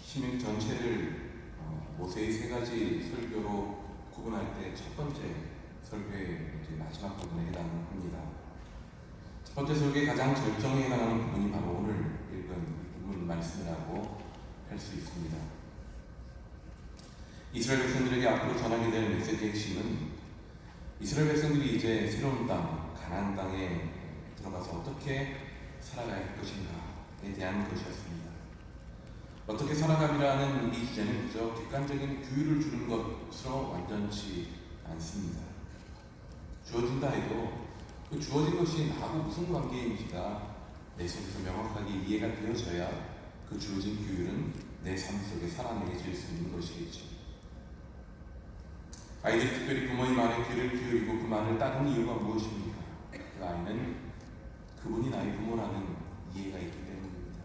신명 전체를 모세의 세 가지 설교로 구분할 때 첫 번째 설교의 마지막 부분에 해당합니다. 첫 번째 설교의 가장 절정에 해당하는 부분이 바로 오늘 읽은 부분 말씀이라고 할 수 있습니다. 이스라엘 백성들에게 앞으로 전하게 될 메시지의 핵심은 이스라엘 백성들이 이제 새로운 땅, 가나안 땅에 들어가서 어떻게 살아가야 할 것인가에 대한 것이었습니다. 어떻게 살아가기라는 이 주제는 그저 객관적인 규율을 주는 것으로 완전치 않습니다. 주어진다 해도 그 주어진 것이 나하고 무슨 관계인지가 내 속에서 명확하게 이해가 되어져야 그 주어진 규율은 내 삶 속에 살아내질 수 있는 것이겠죠. 아이들이 특별히 부모의 말에 귀를 기울이고 그 말을 따르는 이유가 무엇입니까? 그 아이는 그분이 나의 부모라는 이해가 있기 때문입니다.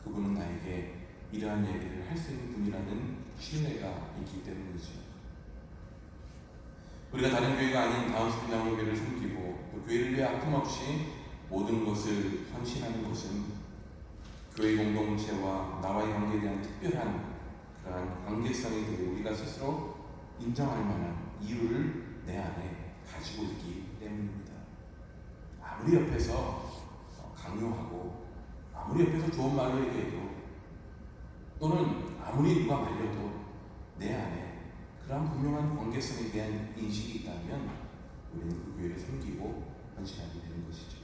그분은 나에게 이러한 얘기를 할 수 있는 분이라는 신뢰가 있기 때문이죠. 우리가 다른 교회가 아닌 다운스프링 장로교회를 섬기고 또 교회를 위해 아낌없이 모든 것을 헌신하는 것은 교회 공동체와 나와의 관계에 대한 특별한 그러한 관계성에 대해 우리가 스스로 인정할 만한 이유를 내 안에 가지고 있기 때문입니다. 아무리 옆에서 강요하고 아무리 옆에서 좋은 말로 얘기해도 또는 아무리 누가 말려도 내 안에 그러한 분명한 관계성에 대한 인식이 있다면 우리는 그 교회를 섬기고 헌신하게 되는 것이죠.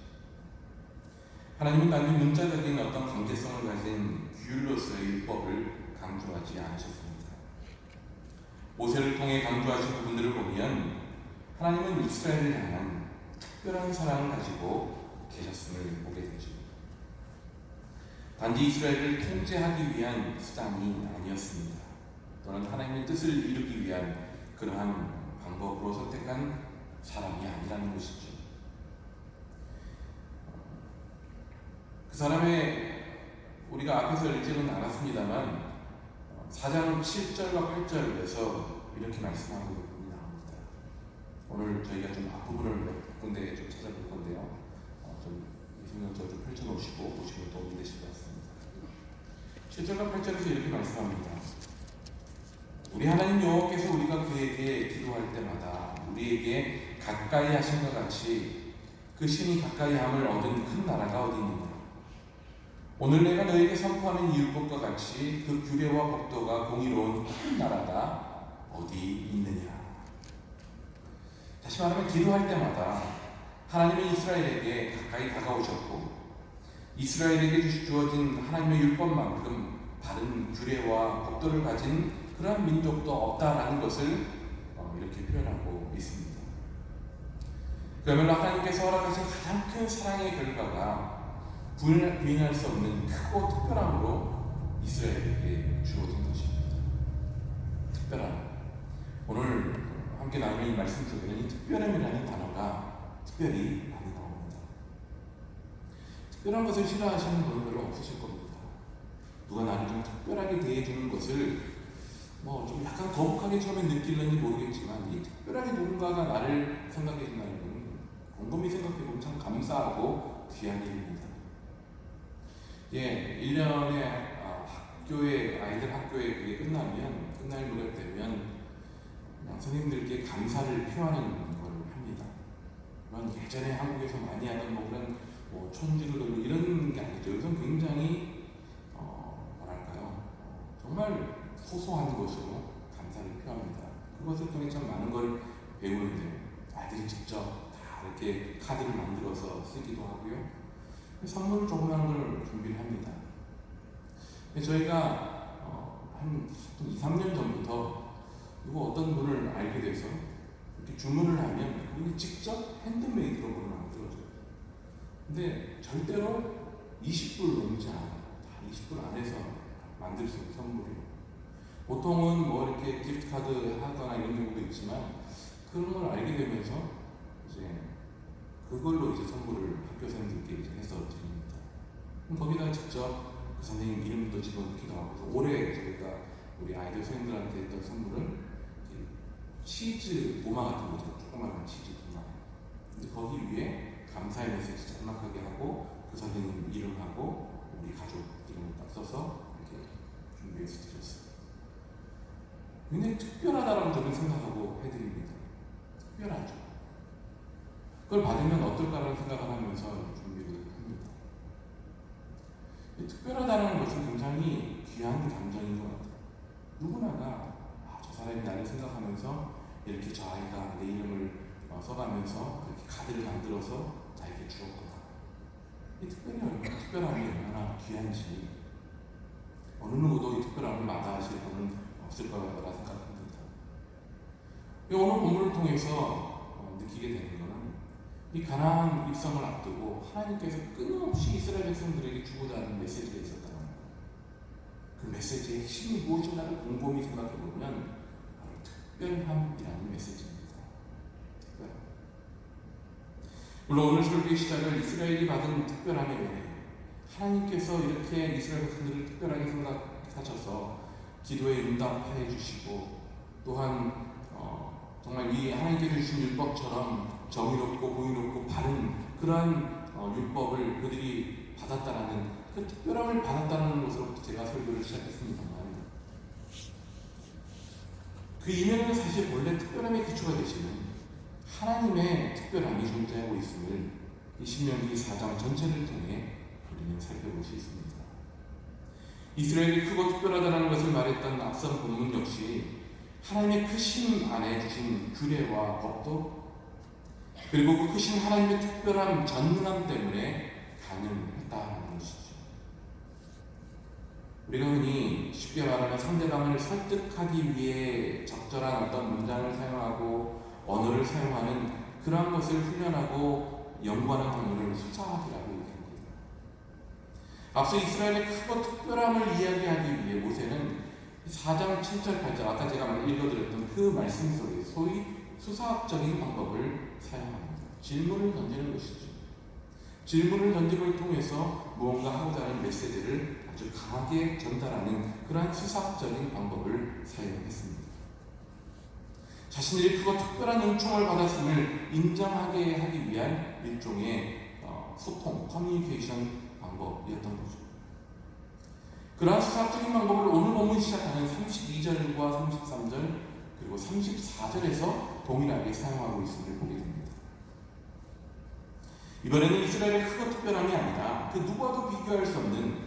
하나님은 단지 문자적인 어떤 관계성을 가진 규율로서의 율법을 강조하지 않으셨습니다. 모세를 통해 강조하신 부분들을 보면 하나님은 이스라엘을 향한 특별한 사랑을 가지고 계셨음을 보게 되죠. 단지 이스라엘을 통제하기 위한 수단이 아니었습니다. 또는 하나님의 뜻을 이루기 위한 그러한 방법으로 선택한 사람이 아니라는 것이죠. 그 사람의 우리가 앞에서 읽지는 않았습니다만 4장 7절과 8절에서 이렇게 말씀하는 부분이 나옵니다. 오늘 저희가 좀 앞부분을 몇 군데 좀 찾아볼 건데요. 좀 성경적으로 좀 펼쳐놓으시고 보시면 도움이 되실 것 같습니다. 7절과 8절에서 이렇게 말씀합니다. 우리 하나님 여호와께서 우리가 그에게 기도할 때마다 우리에게 가까이 하신 것 같이 그 신이 가까이 함을 얻은 큰 나라가 어디 있느냐. 오늘 내가 너에게 선포하는 이 율법과 같이 그 규례와 법도가 공의로운 큰 나라가 어디 있느냐. 다시 말하면 기도할 때마다 하나님은 이스라엘에게 가까이 다가오셨고 이스라엘에게 주어진 하나님의 율법만큼 바른 규례와 법도를 가진 그러한 민족도 없다라는 것을 이렇게 표현하고 있습니다. 그야말로 하나님께서 허락하신 가장 큰 사랑의 결과가 부인할 수 없는 크고 특별함으로 이스라엘에게 주어진 것입니다. 특별함. 오늘 함께 나누는 이 말씀 속에는 이 특별함이라는 단어가 특별히 많이 나옵니다. 특별한 것을 싫어하시는 분은 별로 없으실 겁니다. 누가 나를 좀 특별하게 대해주는 것을 좀 약간 거북하게 처음에 느낄는지 모르겠지만 이 특별하게 누군가가 나를 생각해 준다는 것은 곰곰이 생각해보면 참 감사하고 귀한 일입니다. 1년에 아이들 학교에 그게 끝날 무렵 되면 그냥 선생님들께 감사를 표하는 걸 합니다. 그런 예전에 한국에서 많이 하던 그런 촌지를 돌리고 이런 게 아니죠. 이것은 굉장히 정말 소소한 것으로 감사를 표합니다. 그것을 통해 참 많은 걸 배우는데 아이들이 직접 다 이렇게 카드를 만들어서 쓰기도 하고요. 선물 조그마한 걸 준비를 합니다. 저희가 한 2, 3년 전부터 누구 어떤 분을 알게 돼서 이렇게 주문을 하면 그분이 직접 핸드메이드로 그걸 만들어줘요. 근데 절대로 20불 넘지 않아요. 다 20불 안에서 만들 수 있는 선물이에요. 보통은 이렇게 기프트카드 하거나 이런 경우도 있지만 그런 걸 알게 되면서 그걸로 선물을 학교생들께 해서 드립니다. 거기다 직접 그 선생님 이름도 집어넣기도 하고, 올해 저희가 우리 아이들 선생님들한테 했던 선물은 치즈 도마 같은 거죠. 조그마한 치즈 도마. 근데 거기 위에 감사의 메시지 짤막하게 하고 그 선생님 이름하고 우리 가족 이름을 딱 써서 이렇게 준비해서 굉장히 특별하다라고 저는 생각하고 해드립니다. 특별하죠. 그걸 받으면 어떨까라는 생각을 하면서 준비를 합니다. 특별하다는 것은 굉장히 귀한 감정인 것 같아요. 누구나가 저 사람이 나를 생각하면서 이렇게 저 아이가 내 이름을 써가면서 이렇게 카드를 만들어서 나에게 주었구나. 이 특별함이 얼마나 귀한지 어느 누구도 이 특별함을 마다하실 분은 없을 거라고 생각합니다. 오늘 본문을 통해서 느끼게 되는 것은 이 가나안 입성을 앞두고 하나님께서 끊임없이 이스라엘 백성들에게 주고자 하는 메시지가 있었다는 거예요. 그 메시지의 핵심이 무엇인가를 곰곰이 생각해 보면 바로 특별함이라는 메시지입니다. 특별함. 물론 오늘 설교의 시작을 이스라엘이 받은 특별함의 은혜, 하나님께서 이렇게 이스라엘 백성들을 특별하게 생각하셔서 기도에 응답하여 주시고 또한 정말 이 하나님께서 주신 율법처럼 정의롭고 공의롭고 바른 그러한 율법을 그들이 받았다라는 그 특별함을 받았다는 것으로부터 제가 설교를 시작했습니다만 그 이면에는 사실 본래 특별함의 기초가 되시는 하나님의 특별함이 존재하고 있음을 이 신명기 4장 전체를 통해 우리는 살펴볼 수 있습니다. 이스라엘이 크고 특별하다는 것을 말했던 앞선 본문 역시 하나님의 크심 안에 주신 규례와 법도 그리고 그 크신 하나님의 특별한 전능함 때문에 가능했다는 것이죠. 우리가 흔히 쉽게 말하면 상대방을 설득하기 위해 적절한 어떤 문장을 사용하고 언어를 사용하는 그러한 것을 훈련하고 연구하는 학문을 수사학이라고 얘기합니다. 앞서 이스라엘의 크고 특별함을 이야기하기 위해 모세는 4장 7절 8절 아까 제가 읽어드렸던 그 말씀 속에 소위 수사학적인 방법을 사용합니다. 질문을 던지는 것이죠. 질문을 던짐을 통해서 무언가 하고자 하는 메시지를 아주 강하게 전달하는 그러한 수사학적인 방법을 사용했습니다. 자신들이 크고 특별한 은총을 받았음을 인정하게 하기 위한 일종의 소통, 커뮤니케이션 방법이었던 거죠. 그러한 수사학적인 방법을 오늘 본문 시작하는 32절과 33절 그리고 34절에서 동일하게 사용하고 있음을 보게 됩니다. 이번에는 이스라엘의 크고 특별함이 아니라 그 누구와도 비교할 수 없는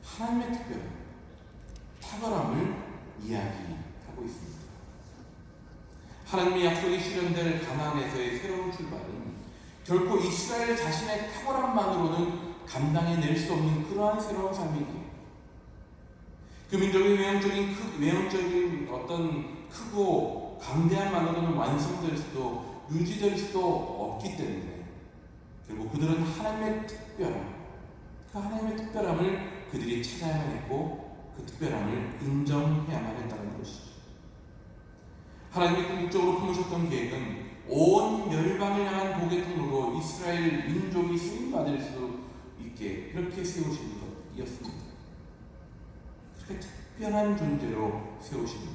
하나님의 특별함, 탁월함을 이야기하고 있습니다. 하나님의 약속이 실현될 가나안에서의 새로운 출발은 결코 이스라엘 자신의 탁월함만으로는 감당해낼 수 없는 그러한 새로운 삶이기에 그 민족의 외형적인 어떤 크고 강대함만으로는 완성될 수도 유지될 수도 없기 때문에 결국 그들은 하나님의 특별함, 그 하나님의 특별함을 그들이 찾아야만 했고 그 특별함을 인정해야만 했다는 것이죠. 하나님이 궁극적으로 품으셨던 계획은 온 열방을 향한 복의 통로로 이스라엘 민족이 쓰임받을 수 있게 그렇게 세우신 것이었습니다. 그렇게 특별한 존재로 세우신 것,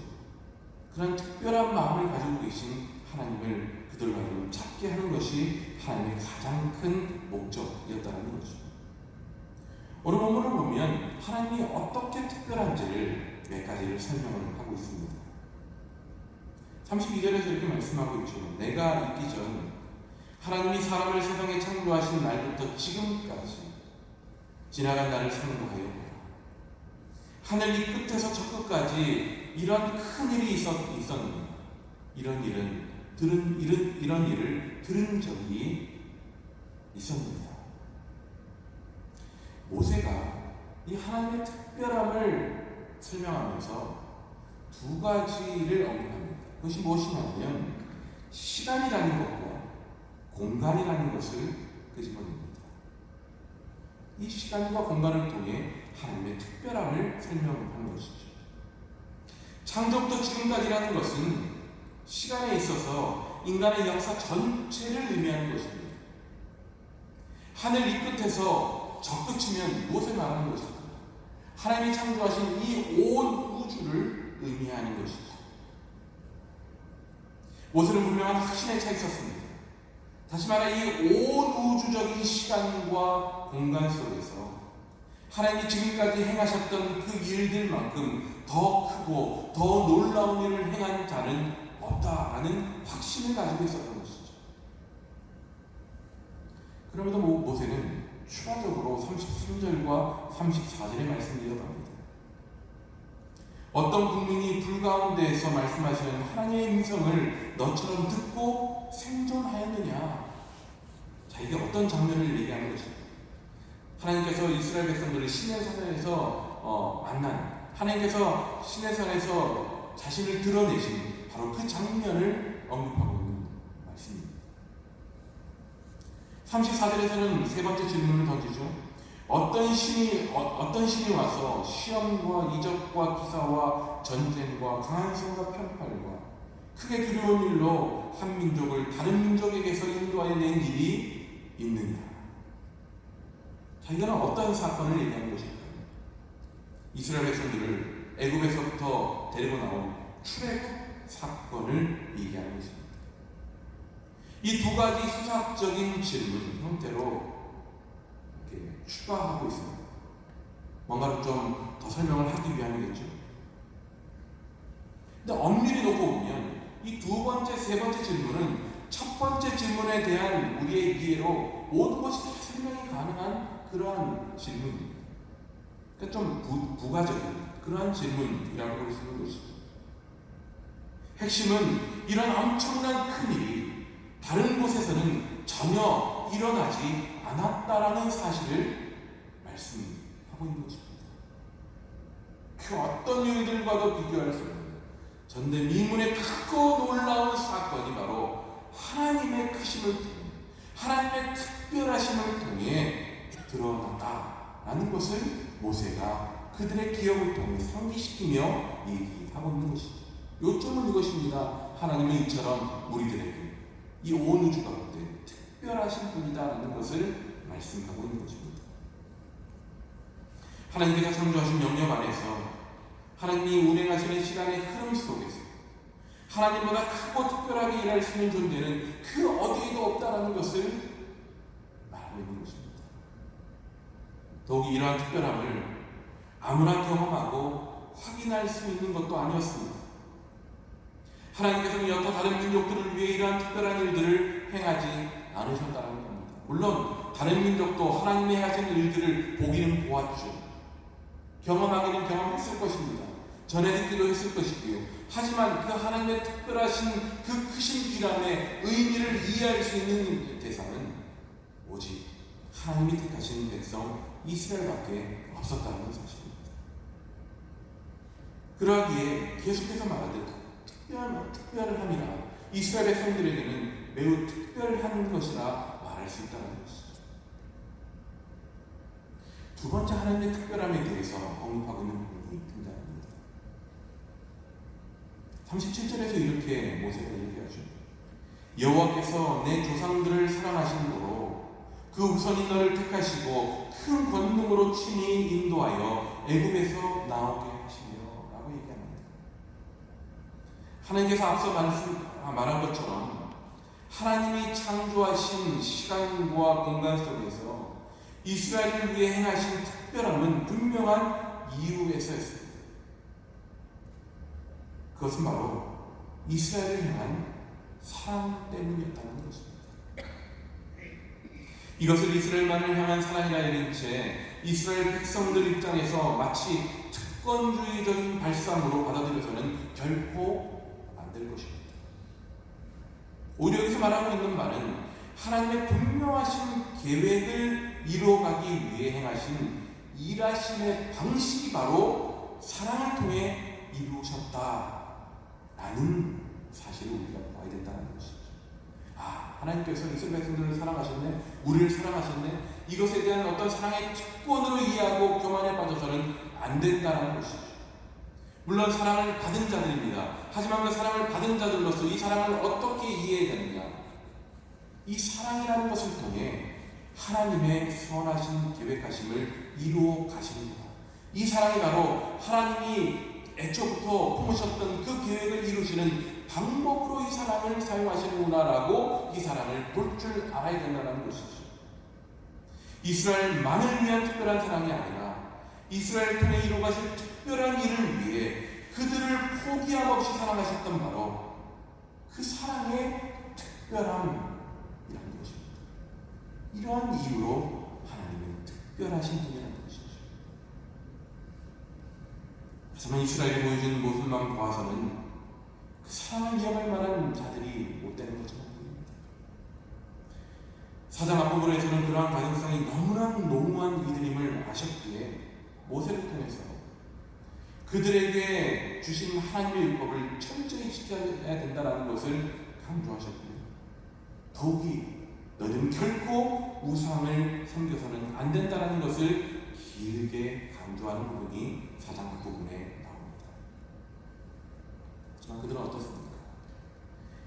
그런 특별한 마음을 가지고 계신 하나님을 그들로 하여금 찾게 하는 것이 하나님의 가장 큰 목적이었다는 거죠. 오늘 본문을 보면 하나님이 어떻게 특별한지를 몇 가지를 설명을 하고 있습니다. 32절에서 이렇게 말씀하고 있죠. 내가 있기 전 하나님이 사람을 세상에 창조하신 날부터 지금까지 지나간 날을 상고하여 보라. 하늘 이 끝에서 저 끝까지 이런 큰 일이 있었느냐. 이런 일을 들은 적이 있었느냐. 모세가 이 하나님의 특별함을 설명하면서 두 가지를 언급합니다. 그것이 무엇이냐면 시간이라는 것과 공간이라는 것을 끄집어냅니다. 이 시간과 공간을 통해 하나님의 특별함을 설명하는 것이죠. 창조부터 지금까지라는 것은 시간에 있어서 인간의 역사 전체를 의미하는 것입니다. 하늘 이 끝에서 저 끝이면 무엇을 말하는 것일까? 하나님이 창조하신 이 온 우주를 의미하는 것이죠. 모세는 분명한 확신에 차 있었습니다. 다시 말해 이 온 우주적인 시간과 공간 속에서 하나님이 지금까지 행하셨던 그 일들만큼 더 크고 더 놀라운 일을 행한 자는 없다라는 확신을 가지고 있었던 것이죠. 그럼에도 모세는 추가적으로 33절과 34절의 말씀을 이어갑니다. 어떤 국민이 불 가운데에서 말씀하시는 하나님의 음성을 너처럼 듣고 생존하였느냐? 자, 이게 어떤 장면을 얘기하는 것입니다. 하나님께서 이스라엘 백성들을 시내산에서 만난, 하나님께서 시내산에서 자신을 드러내신 바로 그 장면을 언급하고 있는 말씀입니다. 34절에서는 세 번째 질문을 던지죠. 어떤 신이 와서 시험과 이적과 기사와 전쟁과 강한 성과 편팔과 크게 두려운 일로 한 민족을 다른 민족에게서 인도하여 낸 일이 있느냐? 자, 이거는 어떤 사건을 얘기하는 것일까요? 이스라엘 백성들을 애굽에서부터 데리고 나온 출애굽 사건을 얘기하는 것입니다. 이 두 가지 수학적인 질문 형태로 이렇게 추가하고 있습니다. 뭔가를 좀 더 설명을 하기 위함이겠죠. 근데 엄밀히 놓고 보면 이 두 번째, 세 번째 질문은 첫 번째 질문에 대한 우리의 이해로 모든 것이 다 설명이 가능한 그러한 질문입니다. 그러니까 좀 부가적인 그러한 질문이라고 볼 수 있는 것이죠. 핵심은 이런 엄청난 큰일이 다른 곳에서는 전혀 일어나지 않았다라는 사실을 말씀하고 있는 것입니다. 그 어떤 일들과도 비교할 수 없는 전대미문의 크고 놀라운 사건이 바로 하나님의 크심을 통해, 하나님의 특별하심을 통해 드러났다라는 것을 모세가 그들의 기억을 통해 상기시키며 얘기하고 있는 것이죠. 요점은 이것입니다. 하나님은 이처럼 우리들에게 이 온 우주 가운데 특별하신 분이다라는 것을 말씀하고 있는 것입니다. 하나님께서 창조하신 영역 안에서 하나님이 운행하시는 시간의 흐름 속에서 하나님보다 크고 특별하게 일할 수 있는 존재는 그 어디에도 없다라는 것을 말하고 있는 것입니다. 더욱이 이러한 특별함을 아무나 경험하고 확인할 수 있는 것도 아니었습니다. 하나님께서는 여타 다른 민족들을 위해 이러한 특별한 일들을 행하지 않으셨다는 겁니다. 물론 다른 민족도 하나님이 행하신 일들을 보기는 보았죠. 경험하기는 경험했을 것입니다. 전해 듣기도 했을 것이고요. 하지만 그 하나님의 특별하신 그 크신 기람의 의미를 이해할 수 있는 대상은 오직 하나님이 택하신 백성 이스라엘밖에 없었다는 사실입니다. 그러기에 계속해서 말하듯 특별함이라 이스라엘 백성들에게는 매우 특별한 것이라 말할 수 있다는 것이죠. 두 번째 하나님의 특별함에 대해서 언급하고 있는 부분이 등장합니다. 37절에서 이렇게 모세가 얘기하죠. 여호와께서 내 조상들을 사랑하심으로 그 우선인 너를 택하시고 큰 권능으로 친히 인도하여 애굽에서 나오게 하시며 라고 얘기합니다. 하나님께서 앞서 말한 것처럼 하나님이 창조하신 시간과 공간 속에서 이스라엘을 위해 행하신 특별함은 분명한 이유에서였습니다. 그것은 바로 이스라엘을 향한 사랑 때문이었다는 것입니다. 이것을 이스라엘만을 향한 사랑이라 여긴 채 이스라엘 백성들 입장에서 마치 특권주의적인 발상으로 받아들여서는 결코 안 될 것입니다. 오히려 여기서 말하고 있는 말은 하나님의 분명하신 계획을 이루어가기 위해 행하신 일하심의 방식이 바로 사랑을 통해 이루어졌다라는 사실을 우리가 봐야 된다는 것이죠. 하나님께서 이스라엘 백성들을 사랑하셨네, 우리를 사랑하셨네, 이것에 대한 어떤 사랑의 특권으로 이해하고 교만에 빠져서는 안 된다는 것이죠. 물론 사랑을 받은 자들입니다. 하지만 그 사랑을 받은 자들로서 이 사랑을 어떻게 이해해야 되느냐? 이 사랑이라는 것을 통해 하나님의 선하신 계획하심을 이루어 가십니다. 이 사랑이 바로 하나님이 애초부터 품으셨던 그 계획을 이루시는 방법으로 이 사랑을 사용하시는구나라고 이 사랑을 볼 줄 알아야 된다는 것이죠. 이스라엘만을 위한 특별한 사랑이 아니라 이스라엘 통해 이루어 가실 특별한 일을 위해 그들을 포기함 없이 사랑하셨던 바로 그 사랑의 특별함이라는 것입니다. 이러한 이유로 하나님은 특별하신 분이라는 것이죠. 하지만 이스라엘이 보여준 모습만 보아서는 그 사랑을 이어갈 만한 자들이 못 되는 것처럼 보입니다. 4장 앞부분에서는 그러한 가능성이 너무나 농후한 이들임을 아셨기에 모세를 통해서 그들에게 주신 하나님의 율법을 철저히 지켜야 된다는 것을 강조하셨고요. 더욱이 너희는 결코 우상을 섬겨서는 안 된다는 것을 길게 강조하는 부분이 4장 앞부분에 나옵니다. 하지만 그들은 어떻습니까?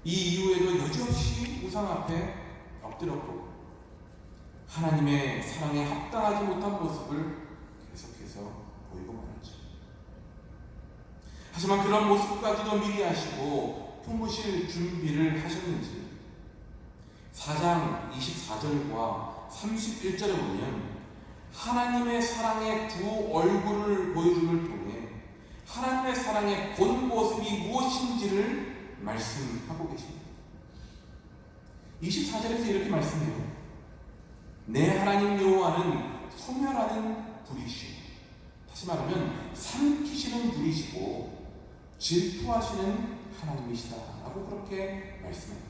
이 이후에도 여지없이 우상 앞에 엎드렸고 하나님의 사랑에 합당하지 못한 모습을 계속해서 보이고 말았죠. 하지만 그런 모습까지도 미리 아시고 품으실 준비를 하셨는지 4장 24절과 31절에 보면 하나님의 사랑의 두 얼굴을 보여줌을 통해 하나님의 사랑의 본 모습이 무엇인지를 말씀하고 계십니다. 24절에서 이렇게 말씀해요. 내 하나님 여호와는 소멸하는 불이시오. 다시 말하면 삼키시는 불이시고 질투하시는 하나님이시다 라고 그렇게 말씀합니다.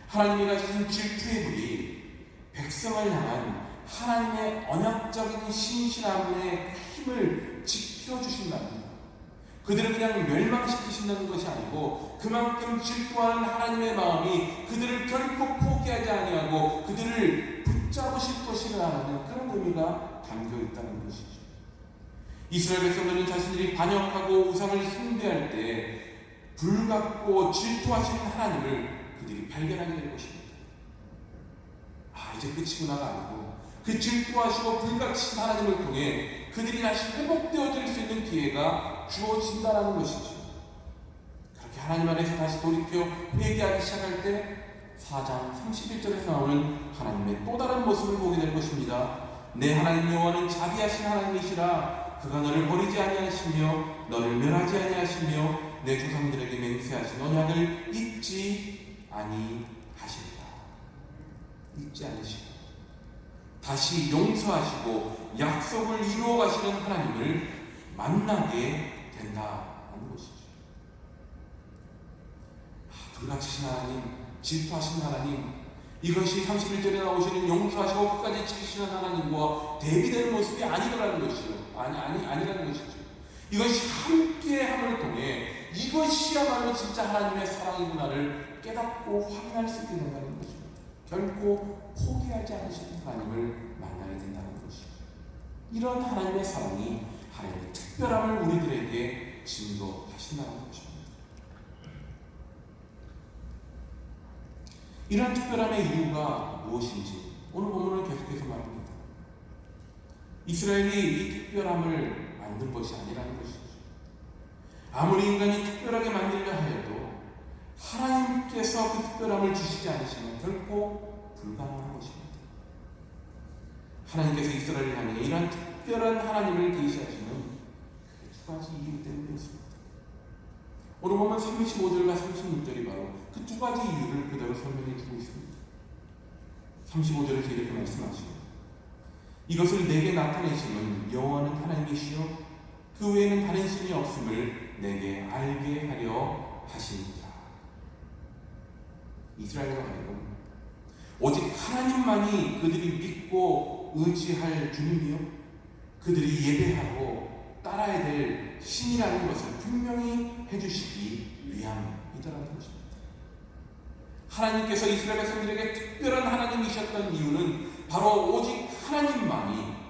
하나님이 가지신 질투의 불이 백성을 향한 하나님의 언약적인 신실함의 힘을 지켜주신다는 것. 그들을 그냥 멸망시키신다는 것이 아니고 그만큼 질투하는 하나님의 마음이 그들을 결코 포기하지 아니하고 그들을 붙잡으실 것이라는 그런 의미가 담겨 있다는 것이죠. 이스라엘 백성들은 자신들이 반역하고 우상을 숭배할 때 불같고 질투하시는 하나님을 그들이 발견하게 될 것입니다. 아, 이제 끝이구나가 아니고 그 질투하시고 불같으신 하나님을 통해 그들이 다시 회복되어질 수 있는 기회가 주어진다는 것이죠. 그렇게 하나님 안에서 다시 돌이켜 회개하기 시작할 때 4장 31절에서 나오는 하나님의 또 다른 모습을 보게 될 것입니다. 내 하나님 여호와는 자비하신 하나님이시라. 그가 너를 버리지 아니하시며 너를 멸하지 아니하시며 내 조상들에게 맹세하신 언약을 잊지 아니하시리라. 잊지 않으시고 다시 용서하시고 약속을 이루어 가시는 하나님을 만나게 된다는 것이죠. 불같으신 하나님, 질투하신 하나님, 이것이 31절에 나오시는 용서하시고 끝까지 지키시는 하나님과 대비되는 모습이 아니라는 것이죠. 아니라는 것이죠. 이것이 함께함을 통해 이것이야말로 진짜 하나님의 사랑이구나를 깨닫고 확인할 수 있게 된다는 것입니다. 결코 포기하지 않으시는 하나님을 만나게 된다는 것이죠. 이런 하나님의 사랑이 하나님의 특별함을 우리들에게 증거하신다는 것입니다. 이런 특별함의 이유가 무엇인지 오늘 본문을 계속해서 말합니다. 이스라엘이 이 특별함을 만든 것이 아니라는 것이죠. 아무리 인간이 특별하게 만들려 하여도 하나님께서 그 특별함을 주시지 않으시면 결코 불가능한 것입니다. 하나님께서 이스라엘을 향해 이러한 특별한 하나님을 계시하시는 그 두 가지 이유 때문이었습니다. 오늘 보면 35절과 36절이 바로 그 두 가지 이유를 그대로 설명해 주고 있습니다. 35절에서 이렇게 말씀하시고 이것을 내게 나타내심은 여호와는 하나님이시요 그 외에는 다른 신이 없음을 내게 알게 하려 하시니라. 이스라엘과 하여금 오직 하나님만이 그들이 믿고 의지할 주님이요 그들이 예배하고 따라야 될 신이라는 것을 분명히 해주시기 위함이더라는 것입니다. 하나님께서 이스라엘 백성들에게 특별한 하나님이셨던 이유는 바로 오직 하나님만이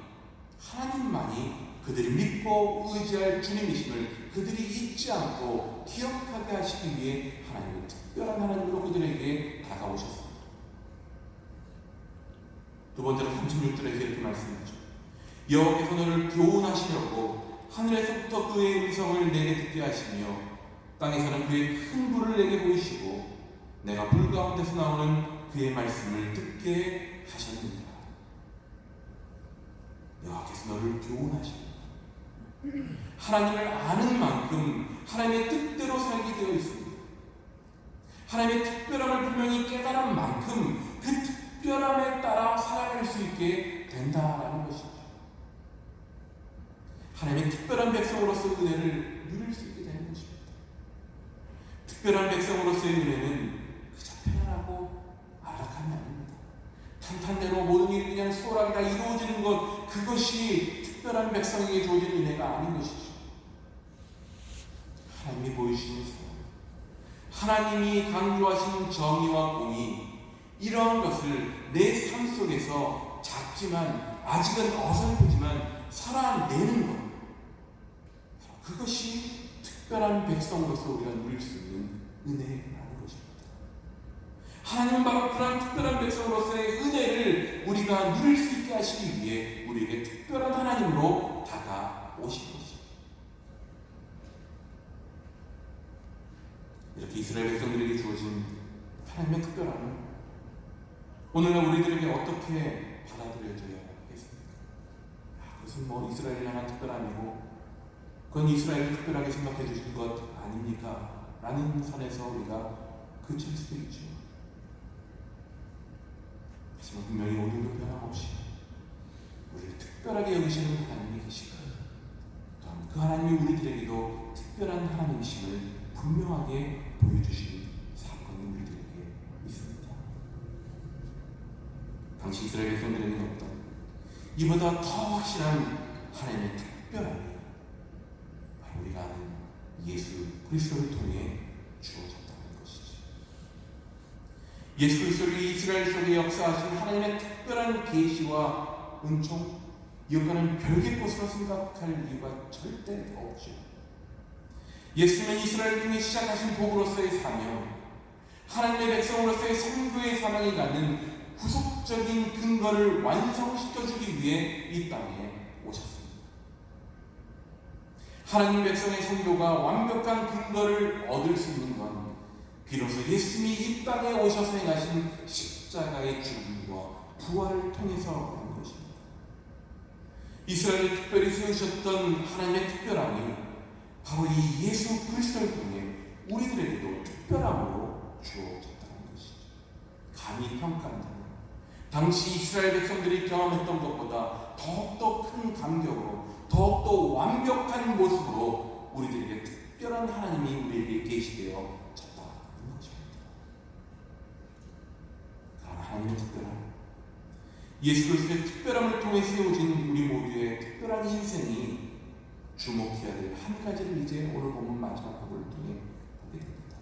그들이 믿고 의지할 주님이심을 그들이 잊지 않고 기억하게 하시기 위해 하나님은 특별한 하나님으로 그들에게 다가오셨습니다. 두 번째로 36절에서 이렇게 말씀하죠. 여호와께서 너를 교훈하시려고 하늘에서부터 그의 음성을 내게 듣게 하시며 땅에서는 그의 큰 불을 내게 보이시고 내가 불 가운데서 나오는 그의 말씀을 듣게 하셨느니라. 여호와께서 너를 교훈하십니다. 하나님을 아는 만큼 하나님의 뜻대로 살게 되어 있습니다. 하나님의 특별함을 분명히 깨달은 만큼 그 특별함에 따라 살아갈 수 있게 된다라는 것이죠. 하나님의 특별한 백성으로서 은혜를 누릴 수 있게 되는 것입니다. 특별한 백성으로서의 은혜는 그저 편안하고 안락함이 아닙니다. 탄탄대로 모든 일이 그냥 수월하게 다 이루어지는 것, 그것이 특별한 백성에게 주어진 은혜가 아닌 것이죠. 하나님이 보이시는 사랑, 하나님이 강조하신 정의와 공의, 이러한 것을 내 삶 속에서 작지만 아직은 어설프지만 살아내는 것, 그것이 특별한 백성으로서 우리가 누릴 수 있는 은혜라는 것입니다. 하나님은 바로 그런 특별한 백성으로서의 은혜를 우리가 누릴 수 있게 하시기 위해 우리에게 특별한 하나님으로 다가오신 것입니다. 이렇게 이스라엘 백성들에게 주어진 하나님의 특별함은 오늘날 우리들에게 어떻게 받아들여져야 하겠습니까? 그것은 이스라엘을 향한 특별함이고 그건 이스라엘을 특별하게 생각해 주신 것 아닙니까? 라는 선에서 우리가 그칠 수도 있죠. 하지만 분명히 오늘도 변함없이 우리를 특별하게 여기시는 하나님이 계시고 또한 그 하나님이 우리들에게도 특별한 하나님이심을 분명하게 보여주신 사건이 우리들에게 있습니다. 당시 이스라엘 백성들에게는 어떤 이보다 더 확실한 하나님의 특별함이 바로 우리가 아는 예수 그리스도를 통해 주어졌다는 것이죠. 예수 그리스도를 이스라엘 속에 역사하신 하나님의 특별한 계시와 은총, 이것과는 별개 것으로 생각할 이유가 절대 없죠. 예수님은 이스라엘을 통해 시작하신 복으로서의 사명, 하나님의 백성으로서의 선교의 사명이 갖는 구속적인 근거를 완성시켜주기 위해 이 땅에 오셨습니다. 하나님 백성의 선교가 완벽한 근거를 얻을 수 있는 건 비로소 예수님이 이 땅에 오셔서 행하신 십자가의 죽음과 부활을 통해서 하는 것입니다. 이스라엘을 특별히 세우셨던 하나님의 특별함이 바로 이 예수 그리스도를 통해 우리들에게도 특별함으로 주어졌다는 것이죠. 감히 평가한다면 당시 이스라엘 백성들이 경험했던 것보다 더욱더 큰 감격으로 더욱더 완벽한 모습으로 우리들에게 특별한 하나님이 우리에게 계시되어 졌다는 것입니다. 하나님의 특별함, 예수 그리스도의 특별함을 통해 세워진 우리 모두의 특별한 인생이 주목해야 될 한 가지를 이제 오늘 보면 마지막 부분을 통해 보게 됩니다.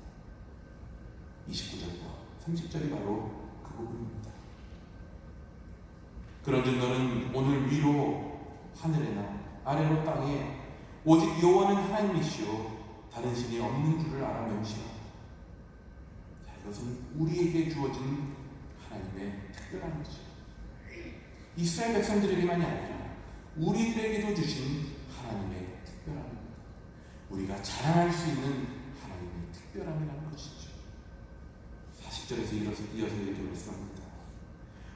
29절과 30절이 바로 그 부분입니다. 그런즉 너는 오늘 위로 하늘에나 아래로 땅에 오직 여호와는 하나님이시요 다른 신이 없는 줄을 알아 명심하라. 이것은 우리에게 주어진 하나님의 특별한 것이죠. 이스라엘 백성들에게만이 아니라 우리들에게도 주신 하나님의 특별함입니다. 우리가 자랑할 수 있는 하나님의 특별함이라는 것이죠. 40절에서 이어서 이렇게 말씀합니다.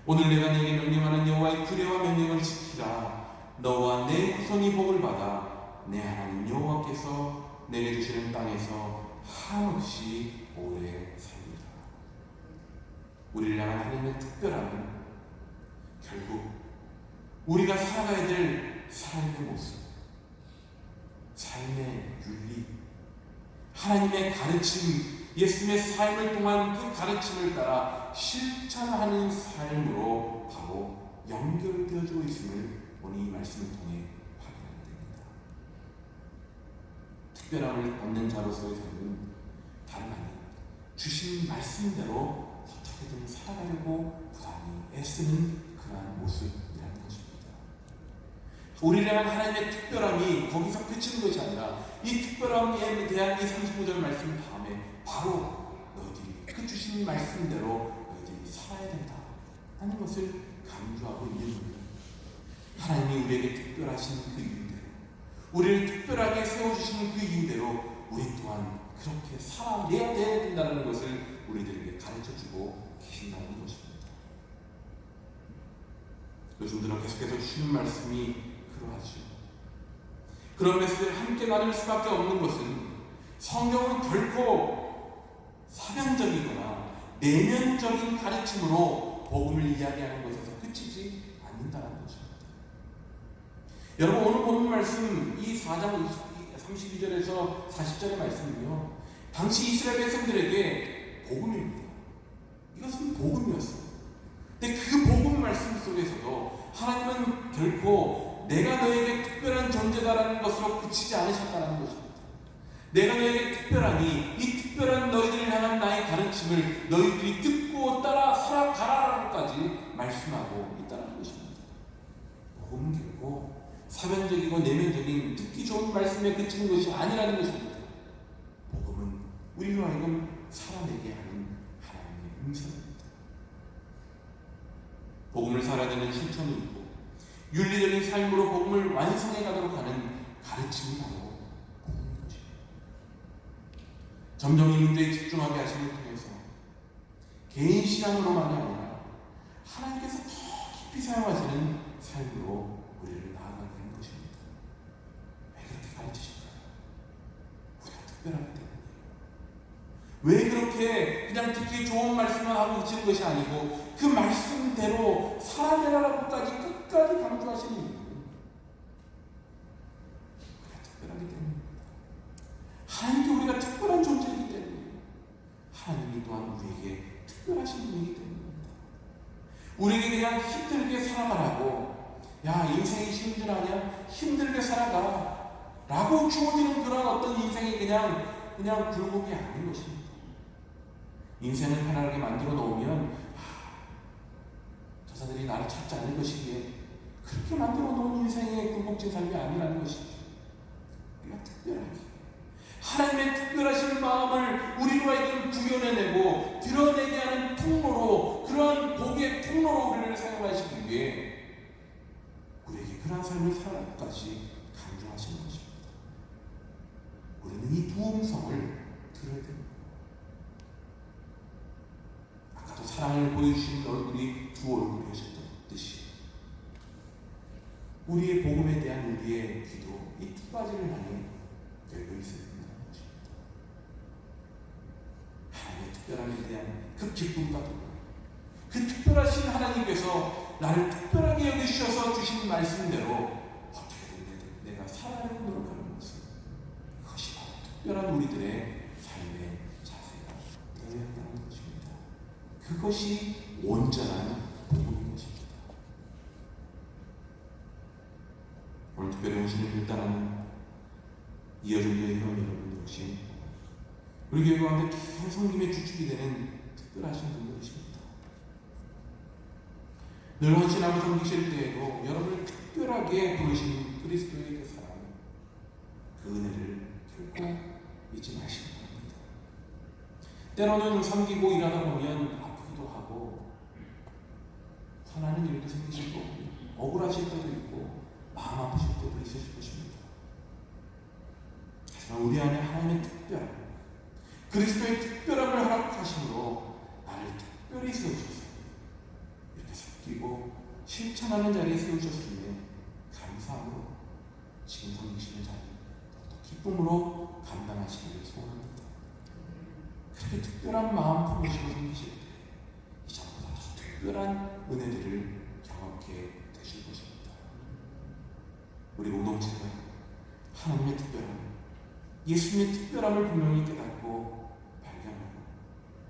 오늘 내가 내게 명령하는 여호와의 규례와 명령을 지키라. 너와 내 후손이 복을 받아 내 하나님 여호와께서 내게 주시는 땅에서 한없이 오래 살리라. 우리를 향한 하나님의 특별함은 결국 우리가 살아가야 될 삶의 모습, 삶의 윤리, 하나님의 가르침, 예수님의 삶을 통한 그 가르침을 따라 실천하는 삶으로 바로 연결되어지고 있음을 오늘 이 말씀을 통해 확인하게 됩니다. 특별함을 얻는 자로서의 삶은 다름 아닌 주신 말씀대로 어떻게든 살아가려고 부단히 애쓰는 그러한 모습이라는 것입니다. 우리를 향한 하나님의 특별함이 거기서 그치는 것이 아니라 이 특별함에 대한 이 39절 말씀 다음에 바로 너희들이 그 주신 말씀대로 너희들이 살아야 된다 하는 것을 강조하고 있는 겁니다. 하나님이 우리에게 특별하신 그 이유대로, 우리를 특별하게 세워주시는 그 이유대로 우리 또한 그렇게 살아내야 된다는 것을 우리들에게 가르쳐주고 계신다는 것입니다. 요즘 들어 계속해서 주시는 말씀이 그러하죠. 그런 메시지를 함께 나눌 수밖에 없는 것은 성경은 결코 사변적이거나 내면적인 가르침으로 복음을 이야기하는 것에서 그치지 않는다는 것입니다. 여러분, 오늘 본문 말씀 이 4장 32절에서 40절의 말씀은요, 당시 이스라엘 백성들에게 복음입니다. 이것은 복음이었어요. 근데 그 복음 말씀 속에서도 하나님은 결코 내가 너에게 특별한 존재다라는 것으로 그치지 않으셨다는 것입니다. 내가 너에게 특별하니 이 특별한 너희들을 향한 나의 가르침을 너희들이 듣고 따라 살아가라라고까지 말씀하고 있다는 것입니다. 복음은 결코 사변적이고 내면적인 듣기 좋은 말씀에 그치는 것이 아니라는 것입니다. 복음은 우리로 하여금 살아내게 하는 하나님의 음성입니다. 복음을 살아내는 실천이 있고 윤리적인 삶으로 복음을 완성해 가도록 하는 가르침이 바로 복음인 것입니다. 점점 이 문제에 집중하게 하심을 통해서 개인 신앙으로만이 아니라 하나님께서 더 깊이 사용하시는 삶으로 우리를 나아가게 하는 것입니다. 왜 그렇게 가르치실까요? 우리가 특별하기 때문이에요. 왜 그렇게 그냥 듣기 좋은 말씀만 하고 그치는 것이 아니고 그 말씀대로 살아내라라고까지 끝까지 강조하시는 이유는 우리가 특별하기 때문입니다. 하나님께 우리가 특별한 존재이기 때문이에요. 하나님이 또한 우리에게 특별하신 분이기 때문입니다. 우리에게 그냥 힘들게 살아가라고, 야 인생이 힘들하냐? 힘들게 살아가 라고 주어지는 그런 어떤 인생이 그냥 굴곡이 아닌 것입니다. 인생을 편안하게 만들어 놓으면 저자들이 나를 찾지 않을 것이기에 그렇게 만들어 놓은 인생의 굴곡진 삶이 아니라는 것이죠. 우리가 특별하게 하나님의 특별하신 마음을 우리로 하여금 구현해내고 드러내게 하는 통로로, 그러한 복의 통로로 우리를 사용하시기 위해 우리에게 그러한 삶을 살아갈 것까지 강조하시는 것입니다. 우리는 이 두 음성을 들어야 됩니다. 아까도 사랑을 보여주신 얼굴이 두 얼굴이셨듯이 우리의 복음에 대한 우리의 기도, 이 두 가지를 향해 열려 있어야 된다는 것입니다. 하나님의 특별함에 대한 그 기쁨과 그 특별하신 하나님께서 나를 특별하게 여기셔서 주신 말씀대로 어떻게든 내가 살아내고 노력하는 것은 그것이 바로 특별한 우리들의 삶의 자세가 되어야 한다는 것입니다. 그것이 온전한 복음인 것입니다. 오늘 특별히 오시는 결단하는 이어준교회 회원 여러분 역시 우리 교회 가운데 성김의 주축이 되는 특별하신 분들이십니다. 늘 헌신하고 섬기실 때에도 여러분을 특별하게 부르신 그리스도의 그 사랑, 그 은혜를 결코 잊지 마시기 바랍니다. 때로는 섬기고 일하다 보면 아프기도 하고 화나는 일도 생기실 거고 억울하실 때도 있고 마음 아프실 때도 있으실 것입니다. 하지만 우리 안에 하나님의 특별함, 그리스도의 특별함을 허락하심으로 나를 특별히 세우셔서 이렇게 섬기고 실천하는 자리에 세우셨음에 감사함으로 지금 섬기시는 자리 더 기쁨으로 감당하시기를 소원합니다. 그렇게 특별한 마음 품으시고 섬기실 때 이전보다 더 특별한 은혜들을 경험하게 되실 것입니다. 우리 공동체가 하나님의 특별함, 예수님의 특별함을 분명히 깨닫고 발견하고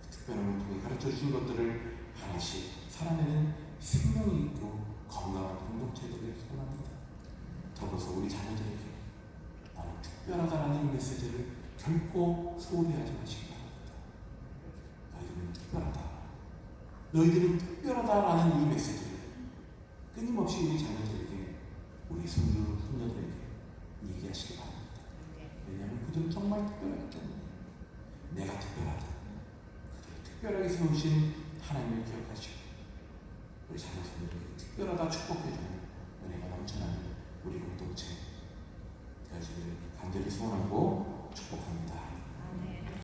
그 특별함을 통해 가르쳐 주신 것들을 하나씩 살아내는 생명이 있고 건강한 공동체 되기를 소원합니다. 더불어서 우리 자녀들에게 나는 특별하다라는 이 메시지를 결코 소홀히 하지 마시기 바랍니다. 너희들은 특별하다, 너희들은 특별하다라는 이 메시지를 끊임없이 우리 자녀들에게, 우리 손녀들에게 얘기하시기 바랍니다. 왜냐하면 그들은 정말 특별하기 때문에 내가 특별하다, 그들을 특별하게 세우신 하나님을 기억하시고 우리 자녀들에게 특별하다 축복해주는 은혜가 넘쳐나는 우리 공동체 되어지기를 간절히 소원하고 축복합니다.